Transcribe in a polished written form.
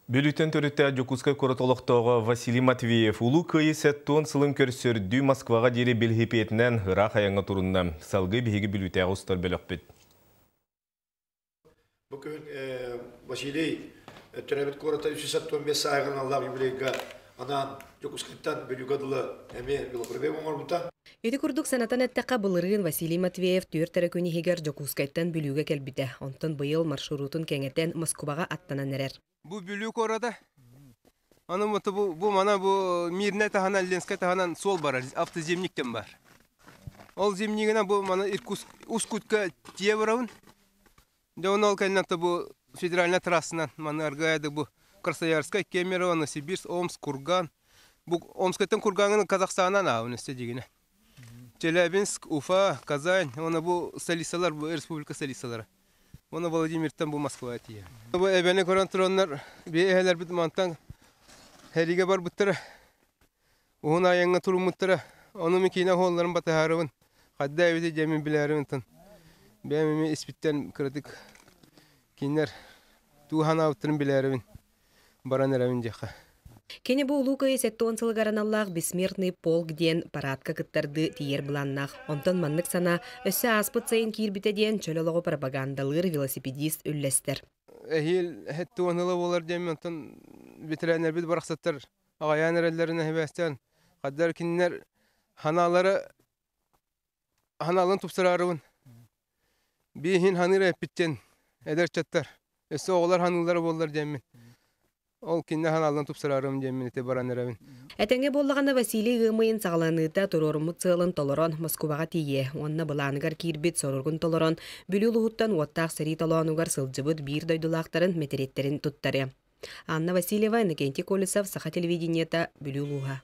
Бюллетен төрітті Жокускай коротолықтауға Василий Матвеев улу күйі сәттуын сылын көрсөрді Москваға дере белгепетінен ғырақ аяңға тұрында салғы бейгі бюллетен ұстар бөлік бет. Bugün Vasily Türevit Korata 315 sayğın Allah юбилейга анан Жокускайдан бөлүк адылы эме билгирбе оңорбута. Эти курдук санатан эттәкка былырыгын Василий Матвеев түр көне хигер Жокускайдан бөлүгө келбите. Онтон быйыл маршрутун кеңетен Москвага аттанан эрер. Бу бөлүк орада. Аны бу мана бу Мирне таханан Ленская таханан сол бар, автоземниктен бар. Ол земнигена бу мана Иркутск Ускутка тие барабын. Да он алканната бу федеральная трассынан мана аргайды бу Красноярская, Кемерово, Новосибирск, Омск, Курган. Бу Омскайтан Курганын Казахстанан авын истедигине. Челябинск, Уфа, Казань, она бу столицалар, бу республика столицалары. Она Владимиртан бу Москва тие. Бу эбене коронтроннар бейхелер бит мантан хериге бар буттара. Уна янга турумуттара. Onu mikina holların bataharın. Hadda evde cemin bilerim tan. Benim ispitten kritik kinler tuhan avtırın bilerim. Baran eravin jaha. Кене бу улукай сеттон сылгараналлах бессмертный полк ден парадка кыттарды тиер буланнах. Онтон маннык сана өссө аспыт сайын кирбите ден чөлөлөгө пропагандалыр велосипедист үллестер. Эхил хеттуанылы болар демен онтон ветеранер бит бараксаттар агаян эреллерин хебестен. Каддар кинлер hanalın tupsararıvın. Bihin hanıra epitten eder çattar. Össe oğlar hanılara bollar cemmin. Ol kinne hanalın tupsararıvın cemmin ete baran erevin. Этеңе боллаганда Василий гымыйын сагланыта турорумут цылын толорон Москвага тие. Онна быланыгар кирбит сорургун толорон бүлү лугуттан уаттак сери толонугар сылжыбыт бир дойдулактарын метереттерин туттары. Анна Васильева, Иннокентий Колесов, Саха телевидениета, Бүлү Луга.